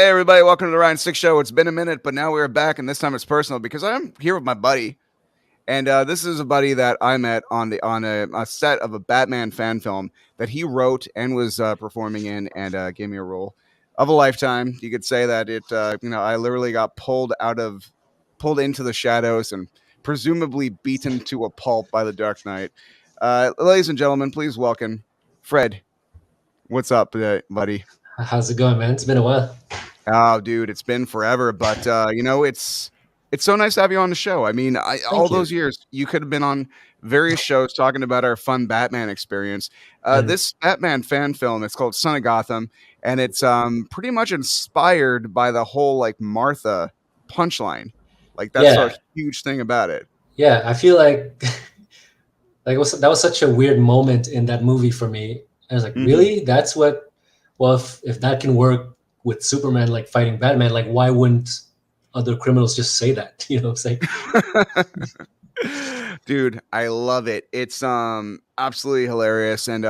Hey everybody, welcome to the Ryan Six Show. It's been a minute, but now we're back, and this time it's personal because I'm here with my buddy, and this is a buddy that I met on a set of a Batman fan film that he wrote and was performing in, and gave me a role of a lifetime. You could say that I literally got pulled into the shadows and presumably beaten to a pulp by the Dark Knight. Ladies and gentlemen, please welcome Fred. What's up, buddy? How's it going, man? It's been a while. Oh, dude, it's been forever, but it's so nice to have you on the show. I mean, all Thank those you. years you could have been on various shows talking about our fun Batman experience. And This Batman fan film, it's called Son of Gotham, and it's pretty much inspired by the whole like Martha punchline. Like that's a yeah, huge thing about it. yeah, I feel like that was such a weird moment in that movie for me. I was like, Hmm. really? That's what? Well, if that can work with Superman like fighting Batman, like why wouldn't other criminals just say that? You know what I'm saying? Dude, I love it. It's absolutely hilarious, and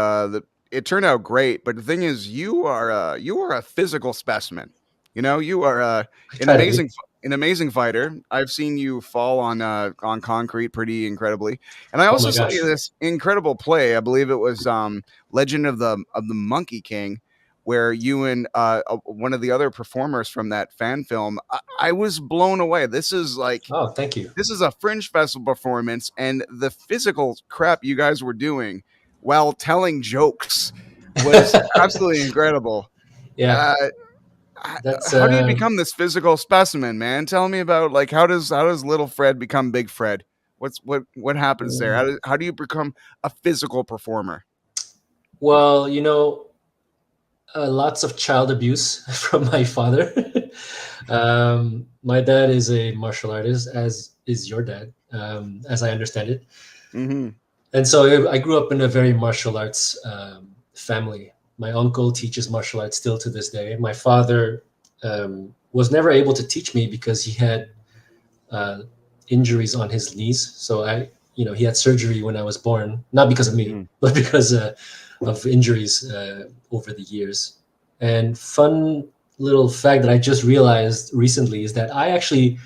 it turned out great. But the thing is, you are a physical specimen. You are I an try to be. an amazing fighter. I've seen you fall on concrete pretty incredibly, and I Oh also my saw you gosh. this incredible play. I believe it was Legend of the Monkey King, where you and one of the other performers from that fan film. I was blown away. Oh, thank you. This is a Fringe Festival performance, and the physical crap you guys were doing while telling jokes was absolutely incredible. Yeah, Uh, that's how do you become this physical specimen, man? Tell me about like how does little Fred become Big Fred? What happens there? How do you become a physical performer? well, lots of child abuse from my father. My dad is a martial artist, as is your dad, as I understand it. Hmm. And so I grew up in a very martial arts family. My uncle teaches martial arts still to this day. My father was never able to teach me because he had uh, injuries on his knees. So he had surgery when I was born, not because of me, Hmm. but because of injuries over the years. And fun little fact that I just realized recently is that I actually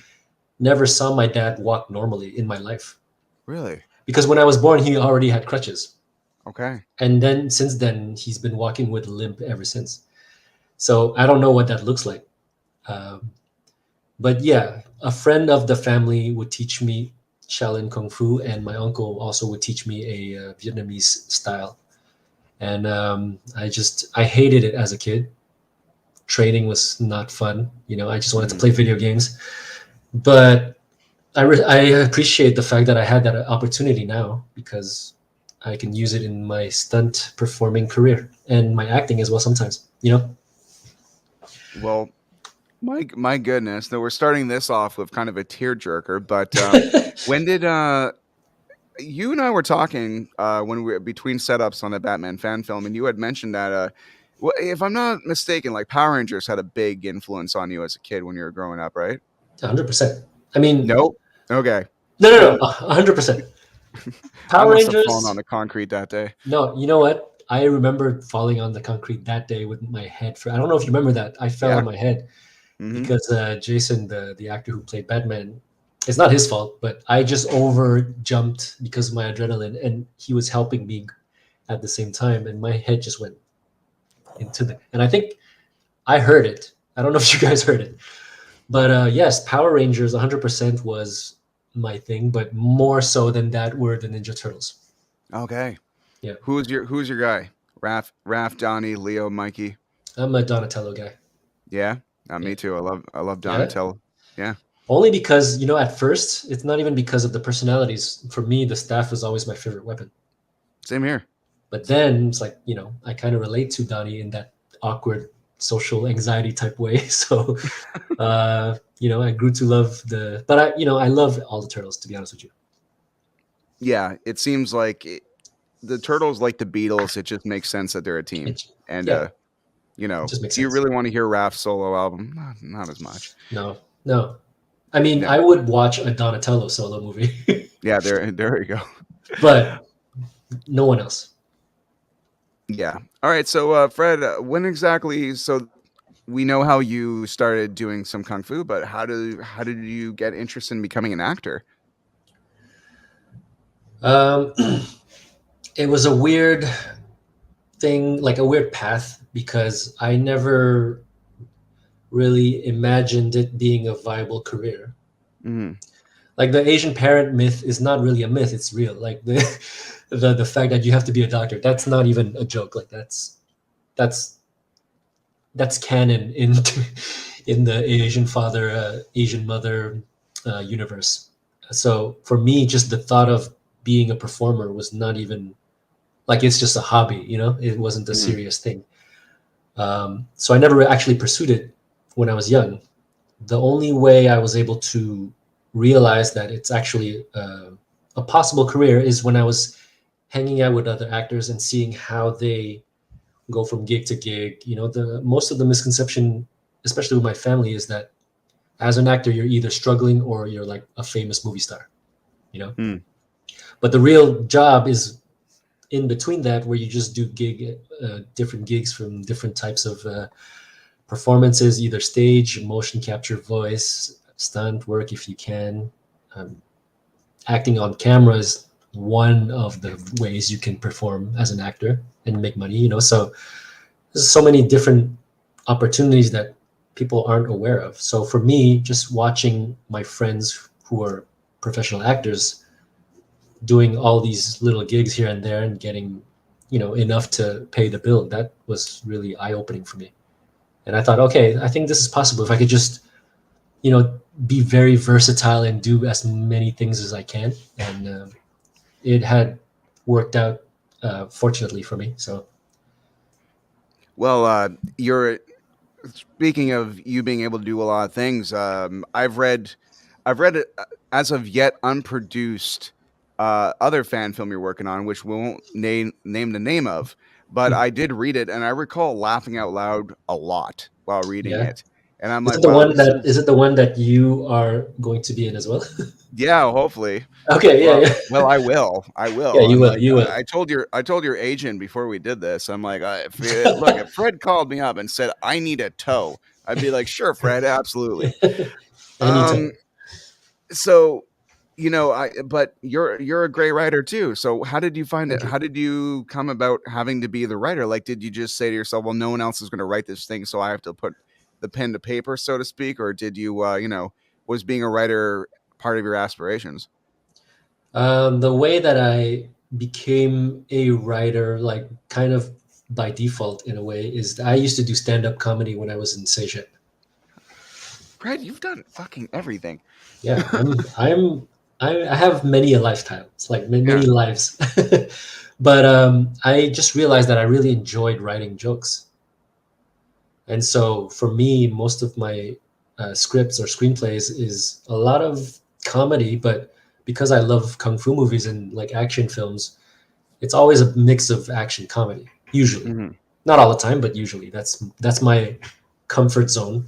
never saw my dad walk normally in my life Really? because when I was born, he already had crutches. Okay. And then since then, he's been walking with a limp ever since. So I don't know what that looks like. Um, but yeah, a friend of the family would teach me Shaolin Kung Fu, and my uncle also would teach me a Vietnamese style. And I hated it as a kid. Training was not fun. I just wanted to Hmm. play video games. But I appreciate the fact that I had that opportunity now because I can use it in my stunt performing career and my acting as well sometimes. Well, my goodness, though we're starting this off with kind of a tearjerker, but when did you and I were talking when we were between setups on the Batman fan film, and you had mentioned that if I'm not mistaken, like Power Rangers had a big influence on you as a kid when you were growing up, right? 100%. I mean, Nope. Okay. no, no, no, Then 100%. I Power must have fallen on Rangers. the concrete that day. No, you know what? I remember falling on the concrete that day with my head. I don't know if you remember that. I fell Yeah. on my head Hmm. because Jason, the actor who played Batman, it's not his fault, but I just over jumped because of my adrenaline, and he was helping me at the same time, and my head just went into the. And I think I heard it. I don't know if you guys heard it, but yes, Power Rangers 100% was my thing, but more so than that were the Ninja Turtles. Okay. Yeah, Who's your guy? Raph, Donnie, Leo, Mikey. I'm a Donatello guy. Yeah. Yeah, Me too. I love yeah. Donatello. Yeah. Only because at first it's not even because of the personalities. For me, the staff was always my favorite weapon. Same here. But then it's like I kind of relate to Donnie in that awkward social anxiety type way. So I grew to love but I love all the turtles, to be honest with you. Yeah. It seems like the Turtles, like the Beatles, it just makes sense that they're a team. It, And yeah, it just makes do you sense. really want to hear Raph's solo album? Not as much. No, no. I mean, No. I would watch a Donatello solo movie, Yeah, there you go. but no one else. Yeah. All right. So, Fred, when exactly? So, we know how you started doing some kung fu, but how did you get interested in becoming an actor? Um, it was a weird thing, like a weird path, because I never really imagined it being a viable career. Mm, Like the Asian parent myth is not really a myth; it's real. Like the the fact that you have to be a doctor, that's not even a joke. Like that's that's canon in in the Asian father, Asian mother universe. So for me, just the thought of being a performer was not even like it's just a hobby. It wasn't a mm, serious thing. So I never actually pursued it when I was young. The only way I was able to realize that it's actually a possible career is when I was hanging out with other actors and seeing how they go from gig to gig. The most of the misconception, especially with my family, is that as an actor you're either struggling or you're like a famous movie star. You know, mm. but the real job is in between that, where you just do different gigs from different types of performances, either stage, motion capture, voice, stunt work if you can. Um, Acting on camera is one of the ways you can perform as an actor and make money. So there's so many different opportunities that people aren't aware of. So for me, just watching my friends who are professional actors doing all these little gigs here and there and getting, enough to pay the bill, that was really eye opening for me. And I thought, okay, I think this is possible if I could just, you know, be very versatile and do as many things as I can. And it had worked out, fortunately for me. So Well, you're speaking of you being able to do a lot of things. I've read as of yet unproduced other fan film you're working on, which we won't name the name of, but I did read it and I recall laughing out loud a lot while reading yeah, it, and I'm is like, it the wow, one this that is you are going to be in as well? yeah, hopefully. Okay, yeah, Well, yeah, I will. I yeah. will. You I'm will, like, you will. I told your agent before we did this. I'm like, look, if Fred called me up and said I need a tow, I'd be like, sure, Fred, absolutely. Um, Anytime. so but you're a great writer too. So how did you find it? Thank you. How did you come about having to be the writer? Like, did you just say to yourself, well, no one else is going to write this thing, so I have to put the pen to paper, so to speak, or did you, was being a writer part of your aspirations? The way that I became a writer, like kind of by default in a way, is that I used to do stand up comedy when I was in Sejep. Fred, you've done fucking everything. Yeah, I have many a lifetime. It's like many Yeah. lives. But I just realized that I really enjoyed writing jokes. And so for me, most of my scripts or screenplays is a lot of comedy, but because I love kung fu movies and like action films, it's always a mix of action comedy. Usually, Mhm. not all the time, but usually that's my comfort zone,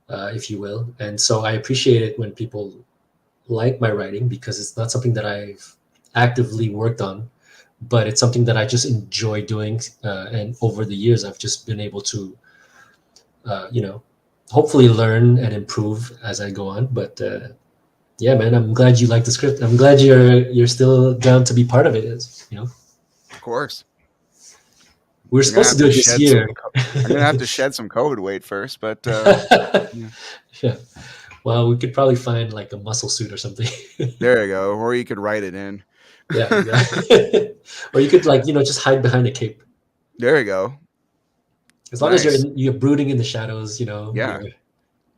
if you will. And so I appreciate it when people like my writing because it's not something that I've actively worked on, but it's something that I just enjoy doing. And over the years, I've just been able to, uh, you know, hopefully learn and improve as I go on. But yeah, man, I'm glad you like the script. I'm glad you're still down to be part of it. Of course. We were I'm gonna supposed to have do to it this shed year. I'm gonna have to shed some COVID weight first, but yeah. Yeah. Well, we could probably find like a muscle suit or something. There you go. Or you could write it in. Yeah, exactly. Or you could like just hide behind a cape. There you go. As long as Nice. you're brooding in the shadows, Yeah. you're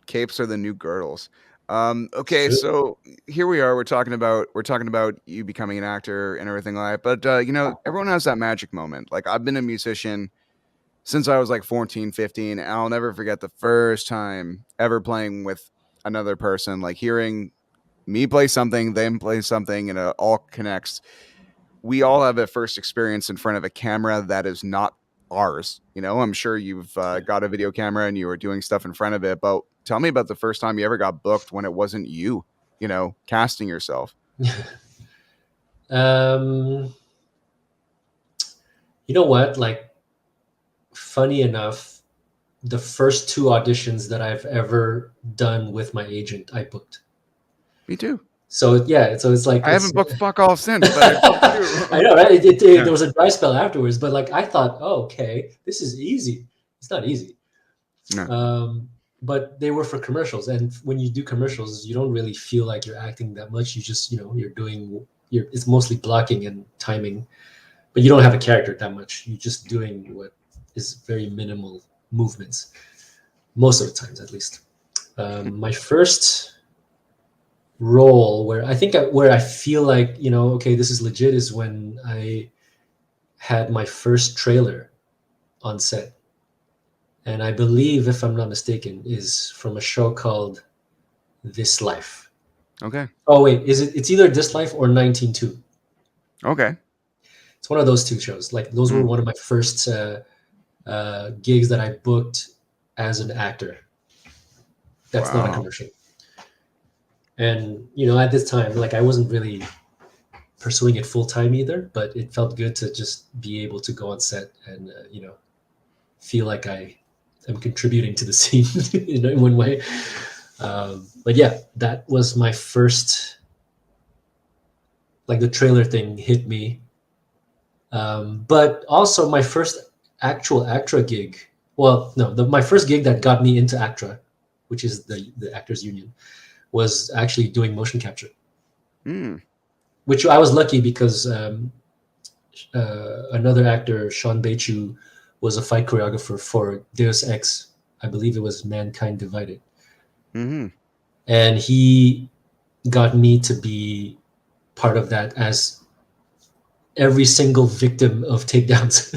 Capes are the new girdles. it's Okay, true. so here we are. We're talking about you becoming an actor and everything like that. But everyone has that magic moment. Like I've been a musician since I was like 14, 15, and I'll never forget the first time ever playing with another person, like hearing me play something, them play something, and it all connects. We all have a first experience in front of a camera that is not ours. I'm sure you've got a video camera and you were doing stuff in front of it, but tell me about the first time you ever got booked when it wasn't you, casting yourself. Yeah. um, you know what? Like, funny enough, the first two auditions that I've ever done with my agent, I booked. Me too. So yeah, so it's like I haven't booked fuck all since, but I booked I too. know, right? Yeah. There was a dry spell afterwards, but like I thought, oh, okay, this is easy. It's not easy. No. Um, but they were for commercials, and when you do commercials, you don't really feel like you're acting that much. You just, you're doing you're it's mostly blocking and timing, but you don't have a character that much. You're just doing what is very minimal movements most of the times, at least. My first role where where I feel like, okay, this is legit is when I had my first trailer on set. And I believe, if I'm not mistaken, is from a show called This Life. Okay. Oh wait, it's either This Life or 192. Okay. It's one of those two shows. Like those were Mm. one of my first gigs that I booked as an actor. That's not a Wow. commercial. And at this time, like I wasn't really pursuing it full time either, but it felt good to just be able to go on set and feel like I am contributing to the scene in one way. But yeah, that was my first. Like the trailer thing hit me, but also my first actual ACTRA gig. Well, no, my first gig that got me into ACTRA, which is the Actors Union, was actually doing motion capture. Mm. Which I was lucky because another actor, Sean Beichu, was a fight choreographer for Deus Ex. I believe it was Mankind Divided, Hmm. and he got me to be part of that as every single victim of takedowns.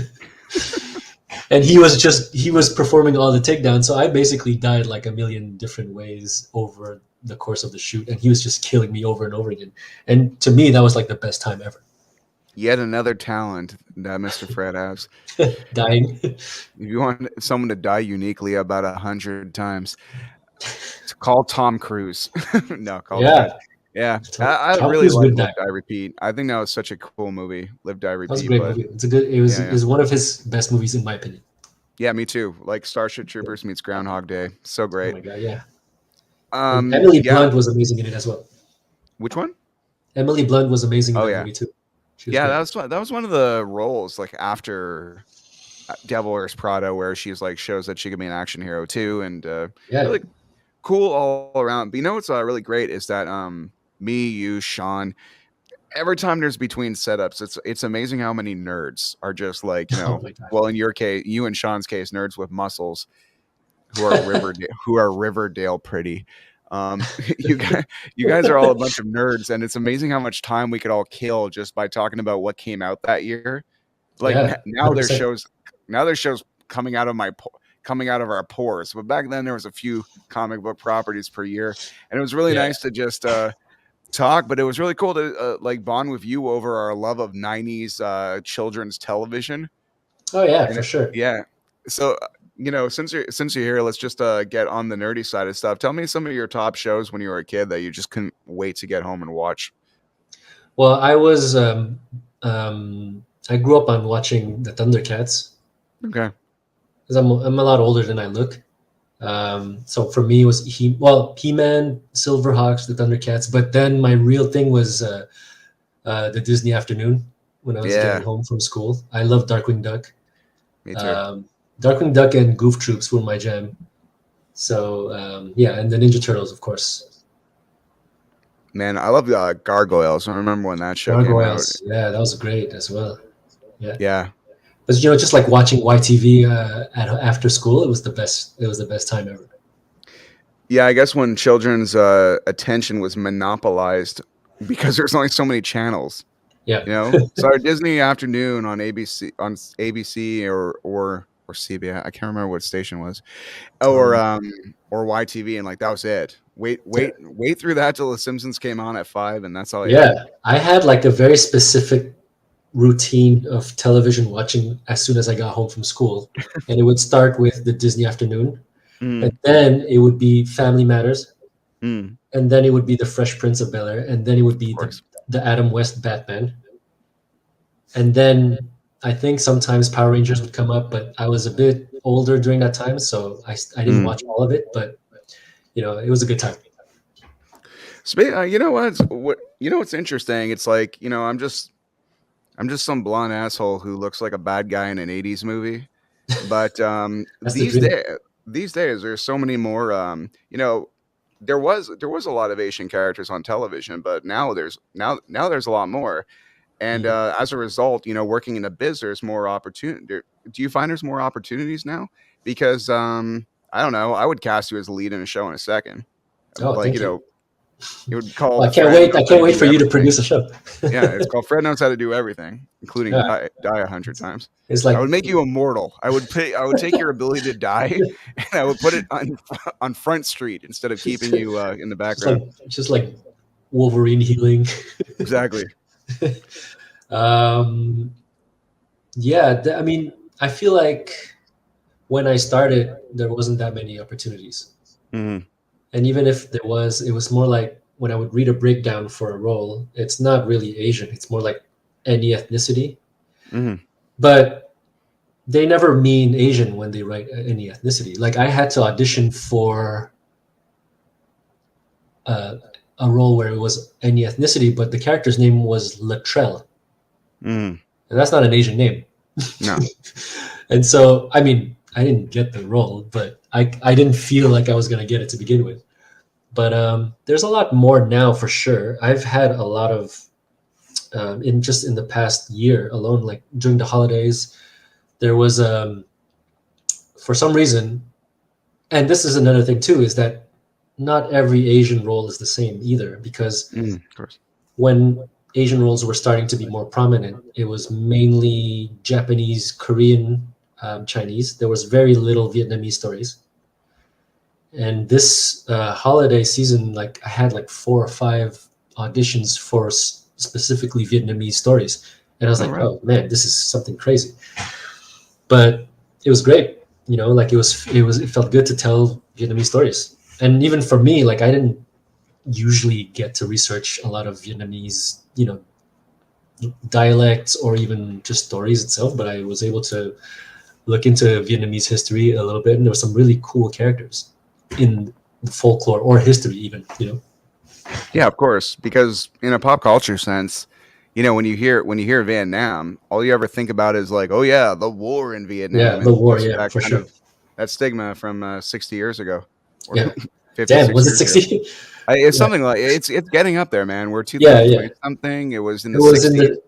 And he was performing all the takedowns, so I basically died like a million different ways over the course of the shoot, and he was just killing me over and over again. And to me, that was like the best time ever. Yet another talent that Mr. Fred has. Dying. If you want someone to die uniquely about 100 times, to call Tom Cruise. No, call Fred. Yeah, Yeah, Tom, I Tom really Cruise like would Live die. Die Repeat. I think that was such a cool movie, Live Die That was a Repeat. great But movie. It's a good. yeah, It yeah, was one of his best movies in my opinion. yeah, me too. Like Starship Troopers meets Groundhog Day. So Oh great. my god, yeah. And Emily Yeah. Blunt was amazing in it as well. Which one? Emily Blunt was amazing in Oh that yeah, movie too. She was yeah. great. That was one of the roles like after Devil Wears Prada, where she's like shows that she can be an action hero too, and Yeah. really cool all around. But you know what's really great is that me, you, Sean, every time there's between setups, it's amazing how many nerds are just like Oh my god. well, in your case, you and Sean's case, nerds with muscles who are Riverdale pretty. You guys, you guys are all a bunch of nerds, and it's amazing how much time we could all kill just by talking about what came out that year. Like Yeah. now, 100%. there's shows coming out of coming out of our pores, but back then there was a few comic book properties per year, and it was really Yeah. nice to just talk. But it was really cool to like bond with you over our love of '90s children's television. Oh yeah, And for sure. yeah. So, since you're here, let's just get on the nerdy side of stuff. Tell me some of your top shows when you were a kid that you just couldn't wait to get home and watch. Well, I grew up on watching the Thundercats Okay. because I'm a lot older than I look. So for me, it was He-Man, Silverhawks, the Thundercats. But then my real thing was the Disney Afternoon when I was getting Yeah, home from school. I love Darkwing Duck. me too. Um, Darkwing Duck and Goof Troops were my jam. So yeah, and the Ninja Turtles, of course. Man, I love Gargoyles. I remember when that show came out. Gargoyles, yeah, that was great as well. Yeah, Yeah. but just like watching YTV after school, it was the best. It was the best time ever. Yeah, I guess when children's attention was monopolized because there's only so many channels, Yeah, So our Disney Afternoon on ABC or CBS, I can't remember what station it was, um, or YTV, and like that was it. Wait through that till The Simpsons came on at 5, and that's all you yeah. had. I had like a very specific routine of television watching as soon as I got home from school, and it would start with the Disney Afternoon, and Mm, then it would be Family Matters, mm, and then it would be the Fresh Prince of Bel Air, and then it would of be course. the Adam West Batman, and then I think sometimes Power Rangers would come up, but I was a bit older during that time, so I didn't Mm. watch all of it, but it was a good time. You know what's interesting? It's like I'm just some blonde asshole who looks like a bad guy in an '80s movie. But That's the dream. these days, there's so many more. There was a lot of Asian characters on television, but now there's a lot more. And Mm. as a result, working in a biz, there's more opportunity. Do you find there's more opportunities now? Because I don't know. I would cast you as a lead in a show in a second. Oh, Like thank you. it would call Well, I the can't Fred wait. knows I how to can't wait do for you to everything. produce a show. Yeah, it's called Fred knows how to do everything, including Yeah, die 100 times. it's I like would make you immortal. I would take your ability to die, and I would put it on Front Street instead of keeping just you in the just like background. just like Wolverine healing. Exactly. um, yeah, I mean, I feel like when I started, there wasn't that many opportunities, Hmm. and even if there was, it was more like when I would read a breakdown for a role, it's not really Asian. It's more like any ethnicity, Hmm. but they never mean Asian when they write any ethnicity. Like I had to audition for uh, a role where it was any ethnicity, but the character's name was Latrell, Hmm. and that's not an Asian name. No. And so, I mean, I didn't get the role, but I didn't feel like I was going to get it to begin with. But there's a lot more now for sure. I've had a lot of in the past year alone, like during the holidays, there was for some reason, and this is another thing too, is that not every Asian role is the same either, because Of course. when Asian roles were starting to be more prominent, it was mainly Japanese, Korean, Chinese. There was very little Vietnamese stories. And this holiday season, like I had like 4 or 5 auditions for specifically Vietnamese stories, and I was All like, right. oh man, this is something crazy. But it was great, like it felt good to tell Vietnamese stories. And even for me, like I didn't usually get to research a lot of Vietnamese, dialects or even just stories itself, but I was able to look into Vietnamese history a little bit, and there were some really cool characters in the folklore or history, even. Yeah, of course. Because in a pop culture sense, when you hear Vietnam, all you ever think about is like, oh yeah, the war in Yeah, Vietnam, the and war, just yeah, that for kind sure. of that stigma from 60 years ago or Yeah. 50, Damn, was 60 it years ago. 60? It's Yeah, something like it's getting up there, man. We're yeah, yeah. 2020 something. It was in It the was in 60s. the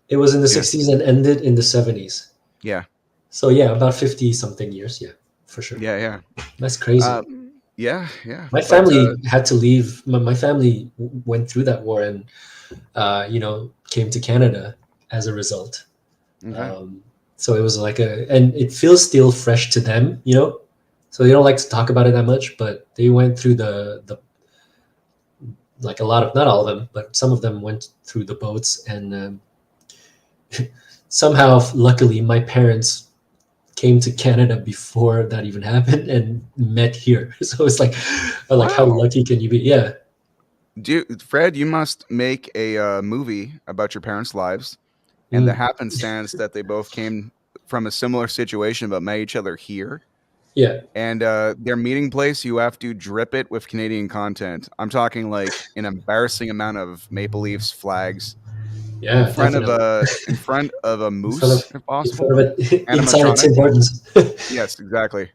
it was in the Yeah, 60s and ended in the 70s. yeah, So yeah, about 50 something years, yeah, for sure. yeah, yeah, That's crazy. uh, yeah, yeah. My But family had to leave. My family went through that war and came to Canada as a result. okay. Um, so it was like and it feels still fresh to them. So they don't like to talk about it that much, but they went through the like a lot of, not all of them, but some of them went through the boats, and somehow, luckily, my parents came to Canada before that even happened and met here. So it's like how Wow. lucky can you be? Yeah, Fred, you must make a movie about your parents' lives and the mm, happenstance that they both came from a similar situation but met each other here. yeah, And their meeting place, you have to drip it with Canadian content. I'm talking like an embarrassing amount of Maple Leafs flags yeah, definitely. in front of a In front moose, of if in possible, front of it, inside of animatronic. Tim Hortons, Yes, exactly.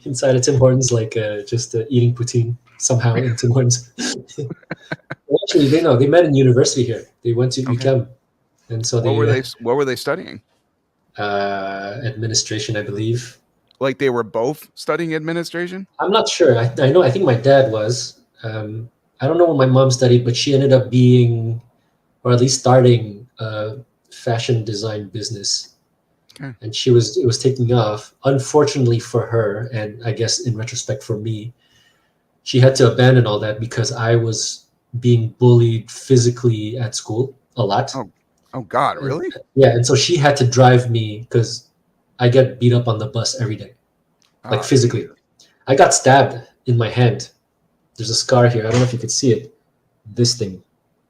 inside of Tim Hortons, like just eating poutine somehow in Tim Hortons. Well, actually, they met in university here. They went to Okay. UCAM, and so What they were they? What were they studying? administration, I believe. Like they were both studying administration. I'm not sure. I know. I think my dad was. I don't know what my mom studied, but she ended up being, or at least starting, a fashion design business, Okay. and it was taking off. Unfortunately for her, and I guess in retrospect for me, she had to abandon all that because I was being bullied physically at school a lot. Oh, oh God, And, really? yeah, and so she had to drive me because I get beat up on the bus every day, like Oh, physically. Jesus. I got stabbed in my hand. There's a scar here. I don't know if you could see it. This thing.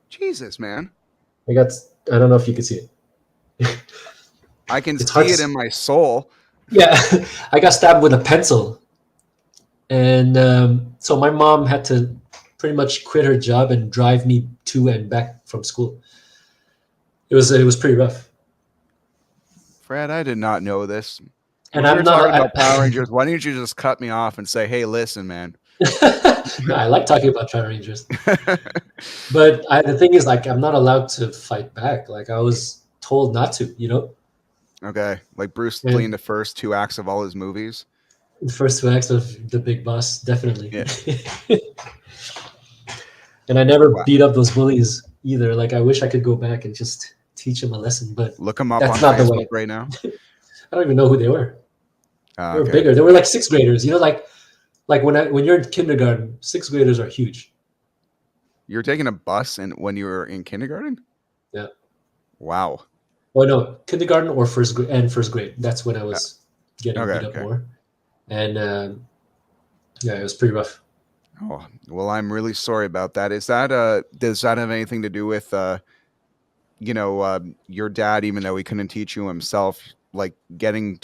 Jesus, man. I got. I don't know if you could see it. I can It's hard see to. it in my soul. Yeah, I got stabbed with a pencil, and so my mom had to pretty much quit her job and drive me to and back from school. It was pretty rough, Fred, I did not know this. and When we were I'm not. talking about Power Rangers, why didn't you just cut me off and say, "Hey, listen, man"? No, I like talking about Power Rangers, but the thing is, like, I'm not allowed to fight back. Like, I was told not to, Okay, like Bruce Lee in And the first two acts of all his movies. the first two acts of the Big Boss, definitely. Yeah. And I never Wow. beat up those bullies either. Like, I wish I could go back and just teach them a lesson, but Look him up that's on not the Facebook way. right now. I don't even know who they were. They were Okay. bigger. They were like sixth graders. Like when you're in kindergarten, sixth graders are huge. You were taking a bus and when you were in kindergarten? Yeah. Wow. Oh no, kindergarten or first grade and first grade. That's when I Uh, was getting beat okay, up okay. more, and yeah, it was pretty rough. Oh, well, I'm really sorry about that. Is that does that have anything to do with your dad, even though he couldn't teach you himself, like getting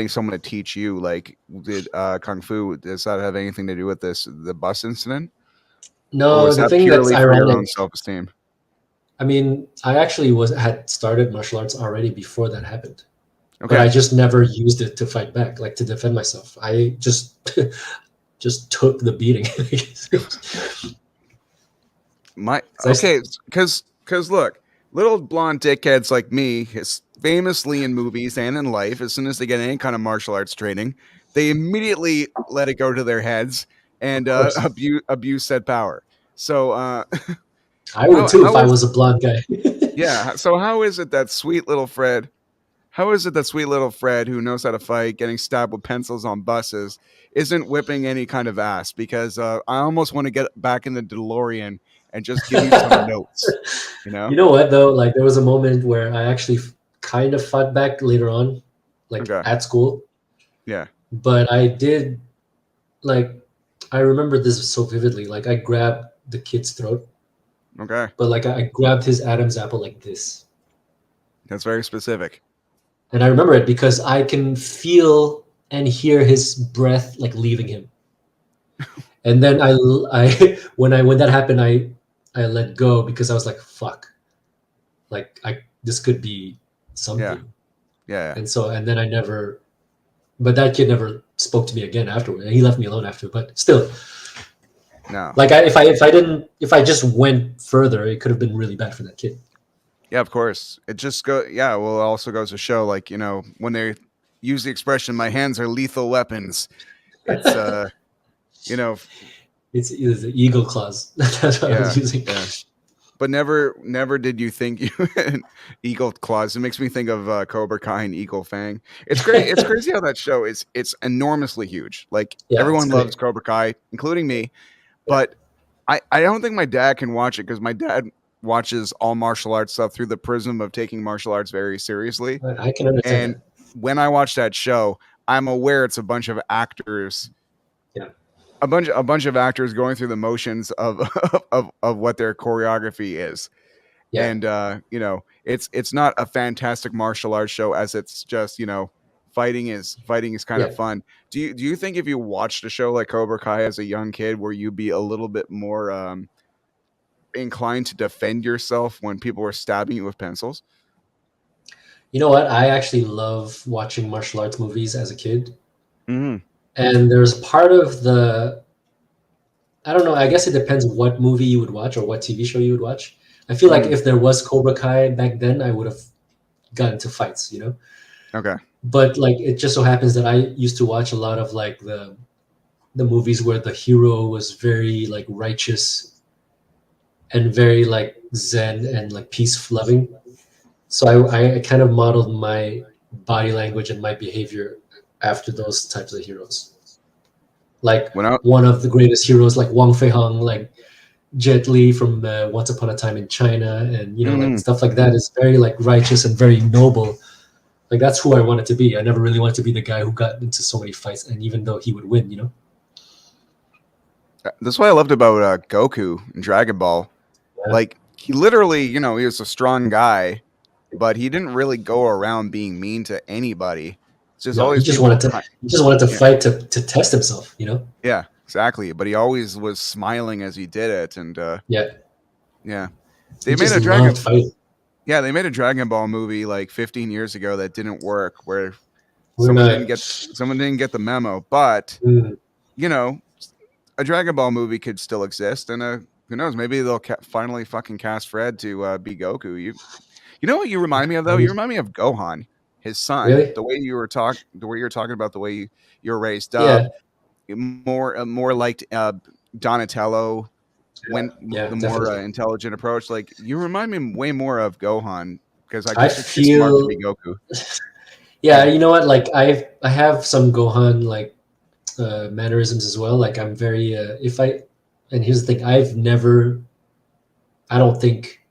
someone to teach you, like did kung fu? Does that have anything to do with the bus incident, or No, was the that thing that's purely for your ironic. own self-esteem? I mean, I actually was had started martial arts already before that happened, but I Okay, just never used it to fight back, like to defend myself. I just just took the beating. my 'Cause I okay, because look, little blonde dickheads like me, famously in movies and in life, as soon as they get any kind of martial arts training, they immediately let it go to their heads of and course, abuse said power. So I would too if how I is was a blonde guy. yeah? So how is it that sweet little Fred? How is it that sweet little Fred, who knows how to fight, getting stabbed with pencils on buses, isn't whipping any kind of ass? Because I almost want to get back in the DeLorean and just give you some notes. You You know? know what though? Like there was a moment where I actually kind of fought back later on, like Okay. at school. Yeah. But I did like I remember this so vividly. Like I grabbed the kid's throat, Okay. but like I grabbed his Adam's apple like this, That's very specific. and I remember it because I can feel and hear his breath like leaving him. And then I when that happened, I let go because I was like, fuck, like I this could be Yeah. something. Yeah. And then I never, but that kid never spoke to me again afterward, and he left me alone after. But still, No. like if I just went further, it could have been really bad for that kid. Yeah, of course. It just go. Yeah. Well, it also goes to show, like, when they use the expression, "My hands are lethal weapons." It's you know, It's the eagle claws. That's what I yeah, was using. yeah. But never did you think you Eagle Claws. It makes me think of Cobra Kai and Eagle Fang. It's great. It's crazy how that show is. It's enormously huge. Like Yeah, it's everyone loves great. Cobra Kai, including me. Yeah, But I don't think my dad can watch it because my dad watches all martial arts stuff through the prism of taking martial arts very seriously. I can understand And that. when I watch that show, I'm aware it's a bunch of actors, Yeah, a bunch of actors going through the motions of of what their choreography is. yeah. And it's not a fantastic martial arts show, as it's just fighting is kind of Yeah. fun. Do you think if you watched a show like Cobra Kai as a young kid, where you'd be a little bit more inclined to defend yourself when people were stabbing you with pencils? You know what? I actually love watching martial arts movies as a kid, Mm, and there's part of the I don't know. I guess it depends what movie you would watch or what TV show you would watch. I feel like mm, if there was Cobra Kai back then, I would have gotten to fights. okay. But like it just so happens that I used to watch a lot of like the movies where the hero was very like righteous and very like zen and like peace loving. So I kind of modeled my body language and my behavior after those types of heroes. Like When I one of the greatest heroes, like Wang Fei Hung, like Jet Li from Once Upon a Time in China, and like mm, stuff like that is very like righteous and very noble. Like that's who I wanted to be. I never really wanted to be the guy who got into so many fights, and even though he would win. that's what I loved about Goku and Dragon Ball. Yeah, Like he literally, he was a strong guy, but he didn't really go around being mean to anybody. It's just No, always people. he just wanted to Yeah, fight to test himself. You know. yeah, exactly. But he always was smiling as he did it, and Yeah, yeah, he they made just a loved Dragon. fighting. Yeah, they made a Dragon Ball movie like 15 years ago that didn't work, where We're someone didn't not. get someone didn't get the memo. But Mm, you know, a Dragon Ball movie could still exist, and who knows? Maybe they'll finally fucking cast Fred to be Goku. You know what you remind me of though? You um, remind me of Gohan, his son. really? The way you were talking about the way you were raised Yeah, up, more like Donatello. When yeah, the more definitely. intelligent approach, like you remind me way more of Gohan because I I guess you're too smart to be feel. Goku. Yeah, Yeah. you know what? Like I have some Gohan like mannerisms as well. Like I'm very if I and here's the thing, I don't think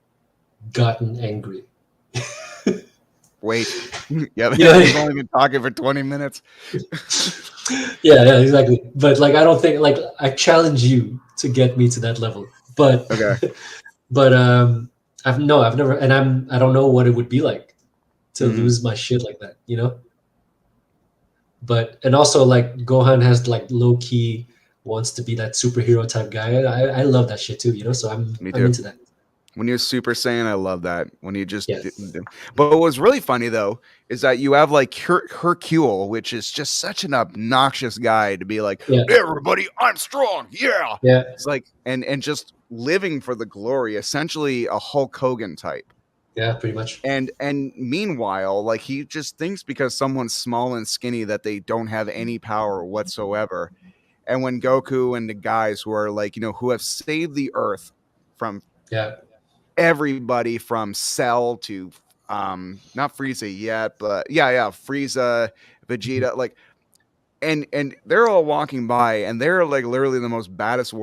gotten angry. Wait. Yeah, You know you've what only been talking for 20 minutes. yeah, yeah, exactly. But like I don't think like I challenge you to get me to that level. But Okay. but I've never and I don't know what it would be like to Hmm. lose my shit like that, you know? But and also like Gohan has like low key wants to be that superhero type guy. I love that shit too, you know? So Me I'm too. into that. When you're Super Saiyan, I love that. When you just Yeah. didn't do. But what was really funny though is that you have like Hercule, which is just such an obnoxious guy to be like, Yeah. everybody, I'm strong. Yeah. Yeah. It's like and just living for the glory, essentially a Hulk Hogan type. Yeah, pretty much. And meanwhile, like he just thinks because someone's small and skinny that they don't have any power whatsoever. And when Goku and the guys who are like, who have saved the earth from Yeah. everybody from Cell to not Frieza yet, but yeah, Frieza, Mhm. Vegeta, like and they're all walking by and they're like literally the most badass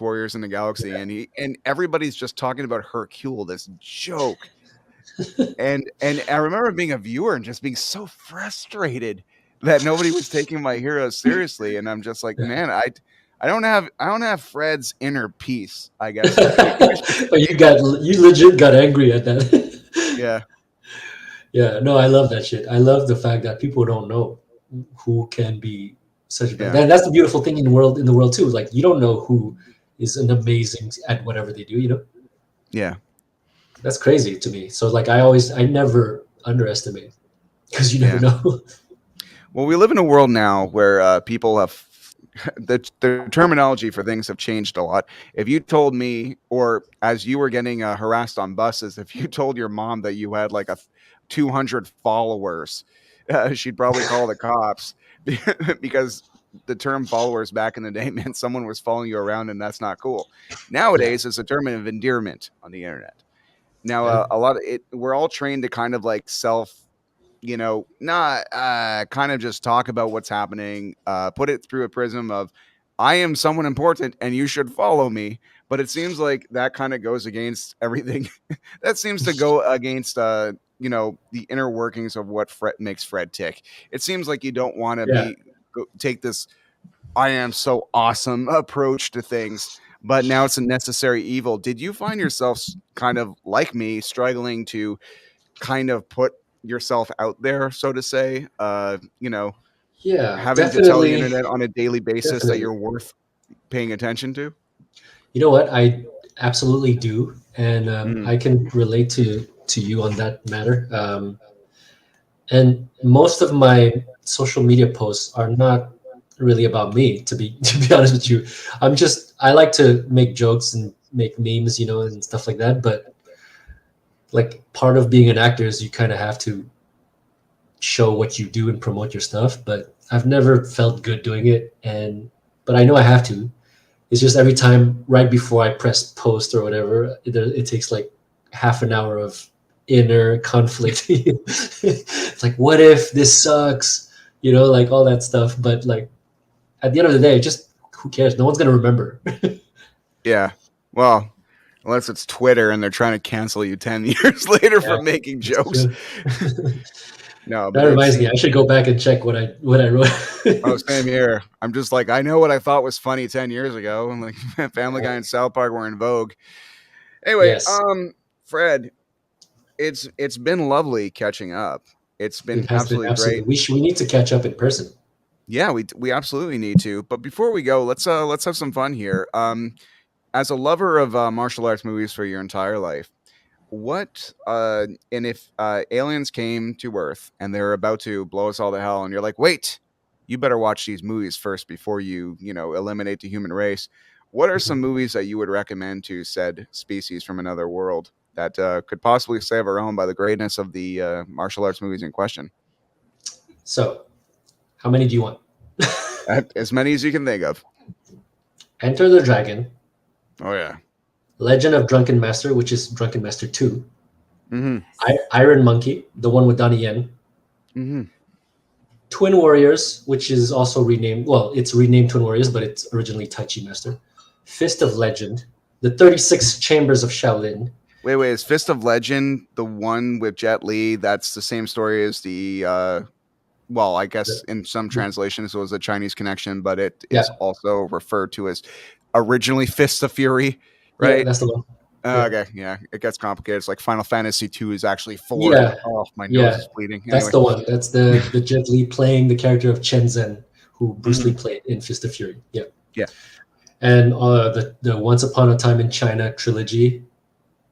warriors in the galaxy, Yeah. and everybody's just talking about Hercule, this joke. And I remember being a viewer and just being so frustrated that nobody was taking my heroes seriously, and I'm just like, Yeah. man, I don't have Fred's inner peace, I guess you could But say. you legit got angry at that. Yeah, Yeah, no, I love that shit. I love the fact that people don't know who can be such a bad. yeah, And that's the beautiful thing in the world too. Like you don't know who is an amazing at whatever they do. You know, yeah, that's crazy to me. So like I never underestimate because you never yeah. know. Well, we live in a world now where people have the terminology for things have changed a lot. If you told me, or as you were getting harassed on buses, if you told your mom that you had like 200 followers, she'd probably call the cops because the term followers back in the day meant someone was following you around, and that's not cool. Yeah, Nowadays, it's a term of endearment on the internet. Now, yeah, a lot of it, we're all trained to kind of like not kind of just talk about what's happening, put it through a prism of I am someone important and you should follow me. But it seems like that kind of goes against everything. That seems to go against the inner workings of what makes Fred tick. It seems like you don't want to yeah, take this I am so awesome approach to things, but now it's a necessary evil. Did you find yourself kind of like me struggling to kind of put yourself out there, so to say, yeah. having to tell the Definitely, internet on a daily basis that definitely. you're worth paying attention to? You know what? I absolutely do, and Mhm. I can relate to you on that matter. And most of my social media posts are not really about me, to be to be honest with you. I like to make jokes and make memes, you know, and stuff like that. But like part of being an actor is you kind of have to show what you do and promote your stuff. But I've never felt good doing it, and but I know I have to. It's just every time right before I press post or whatever, it takes like half an hour of inner conflict. It's like, what if this sucks? You know, like all that stuff. But like at the end of the day, just who cares? No one's gonna remember. Yeah. Well, unless it's Twitter and they're trying to cancel you 10 years later Yeah, for making that's jokes. true. No, That but it reminds me, seems, I should go back and check what I wrote. oh, same here. I'm just like, I know what I thought was funny 10 years ago. And like Family Yeah. Guy and South Park were in vogue. Anyway, Yes. Fred, It's been lovely catching up. It's been It has been absolutely absolutely. great. We need to catch up in person. Yeah, we absolutely need to. But before we go, let's have some fun here. As a lover of martial arts movies for your entire life, what and if aliens came to Earth and they're about to blow us all to hell, and you're like, wait, you better watch these movies first before you know eliminate the human race. What are some Mhm. movies that you would recommend to said species from another world that could possibly save our own by the greatness of the martial arts movies in question? So, how many do you want? As many as you can think of. Enter the Dragon, Oh yeah. Legend of Drunken Master, which is Drunken Master 2, Mm-hmm. Iron Monkey, the one with Donnie Yen, Mm-hmm. Twin Warriors, which is also renamed, well, it's renamed Twin Warriors, but it's originally Tai Chi Master, Fist of Legend, the 36 Chambers of Shaolin. Wait, is Fist of Legend the one with Jet Li? That's the same story as the well, I guess The, in some the, translations it was a Chinese connection, but it is yeah, also referred to as originally Fists of Fury, yeah, right? that's the one. Yeah, Okay, yeah, it gets complicated. It's like Final Fantasy 2 is actually 4, and yeah, oh, my nose yeah. is bleeding. That's Anyway. the one. That's the Jet Li playing the character of Chen Zhen, who Bruce Lee Mhm. played in Fist of Fury. Yeah, Yeah. and the Once Upon a Time in China trilogy,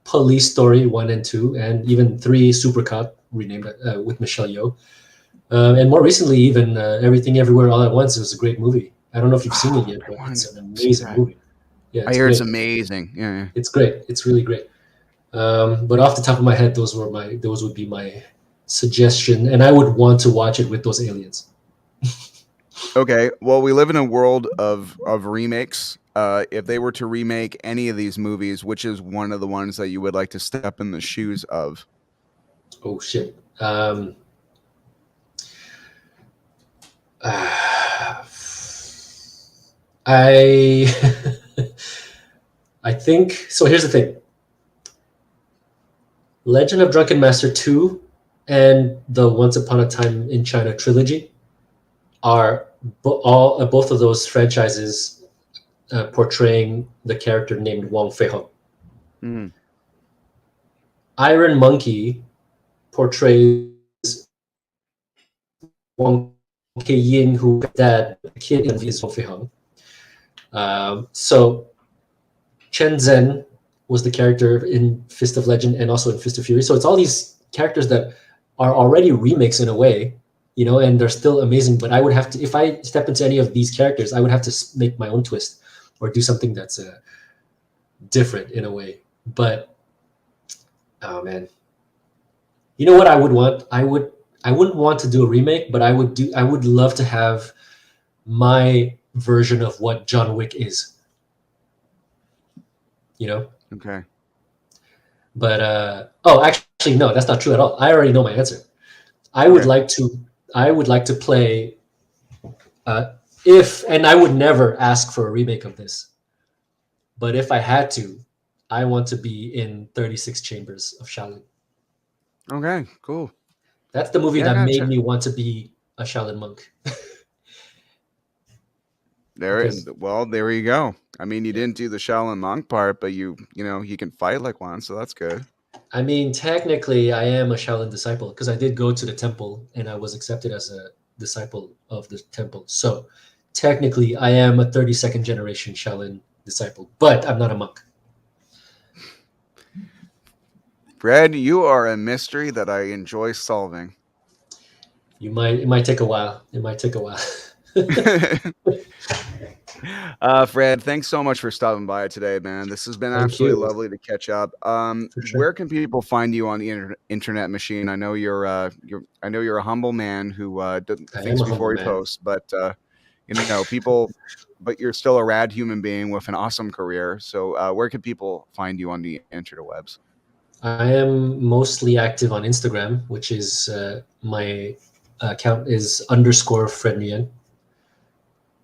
Police Story 1 and 2, and even 3, Super Cop renamed with Michelle Yeoh. And more recently, even Everything Everywhere All at Once. It was a great movie. I don't know if you've seen it Oh, yet, I but wanted it's an to see amazing that. movie. Yeah, I it's hear it's great. amazing. Yeah. It's great. It's really great. But off the top of my head, those would be my suggestion, and I would want to watch it with those aliens. Okay. Well, we live in a world of remakes. If they were to remake any of these movies, which is one of the ones that you would like to step in the shoes of? Oh shit. I I think so. Here's the thing: Legend of Drunken Master 2 and the Once Upon a Time in China trilogy are both of those franchises portraying the character named Wang Feihong. Mm. Iron Monkey portrays Wang Keyin, who dad the kid in is Wang Feihong. So Chen Zhen was the character in Fist of Legend and also in Fist of Fury. So it's all these characters that are already remakes in a way, and they're still amazing. But I would have to, if I step into any of these characters, I would have to make my own twist or do something that's different in a way. But oh man, you know what I would want? I wouldn't want to do a remake, but I would love to have my version of what John Wick is. You know, Okay. But oh, actually, no, that's not true at all. I already know my answer. I would Okay. like to. I would like to play. Uh, if and I would never ask for a remake of this, but if I had to, I want to be in 36 Chambers of Shaolin. Okay. Cool. That's the movie Yeah. that No, made me want to be a Shaolin monk. there. Because Well, there you go. I mean, you yeah, didn't do the Shaolin monk part, but you know, you can fight like one, so that's good. I mean, technically, I am a Shaolin disciple because I did go to the temple and I was accepted as a disciple of the temple. So technically, I am a 32nd generation Shaolin disciple, but I'm not a monk. Brad, you are a mystery that I enjoy solving. It might take a while. It might take a while. Fred, thanks so much for stopping by today, man. This has been Thank absolutely you lovely to catch up. for sure. Where can people find you on the internet machine? I know I know you're a humble man who I am thinks a humble before he man. posts, but you know, but you're still a rad human being with an awesome career. So, where can people find you on the interwebs? I am mostly active on Instagram, which is my account is underscore Fred Nguyen.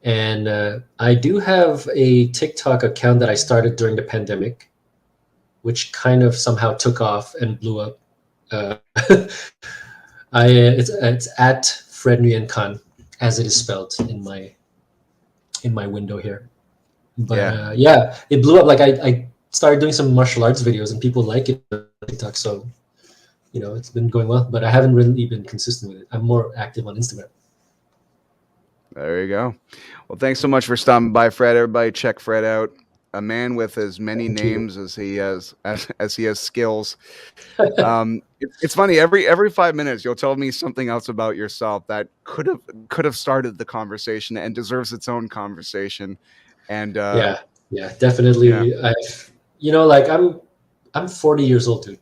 And I do have a TikTok account that I started during the pandemic, which kind of somehow took off and blew up. Uh, it's at Fred Nguyen Khan, as it is spelled in my window here. But Yeah. yeah, it blew up. Like I started doing some martial arts videos, and people like it on TikTok. So it's been going well, but I haven't really been consistent with it. I'm more active on Instagram. There you go. Well, thanks so much for stopping by, Fred. Everybody, check Fred out. A man with as many Thank you. names as he has as he has skills. It's funny. Every 5 minutes, you'll tell me something else about yourself that could have started the conversation and deserves its own conversation. And Yeah, yeah, yeah, definitely. Like I'm 40 years old, dude.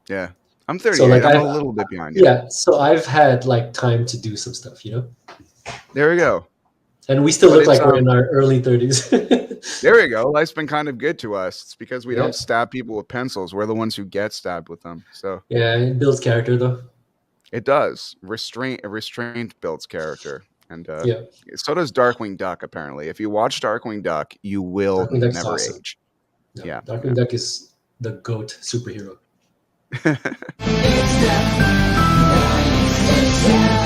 yeah. I'm So 38. like I'm a I've little bit behind you. yeah, so I've had like time to do some stuff. There we go. And we still But look it's like we're in our early 30s. there we go. Life's been kind of good to us. It's because we Yeah, don't stab people with pencils. We're the ones who get stabbed with them. So yeah, it builds character though. it does. Restraint builds character. And Yeah, so does Darkwing Duck, apparently. If you watch Darkwing Duck, you will Darkwing Duck's never awesome. age. No, Yeah. Darkwing Duck is the GOAT superhero. Yeah.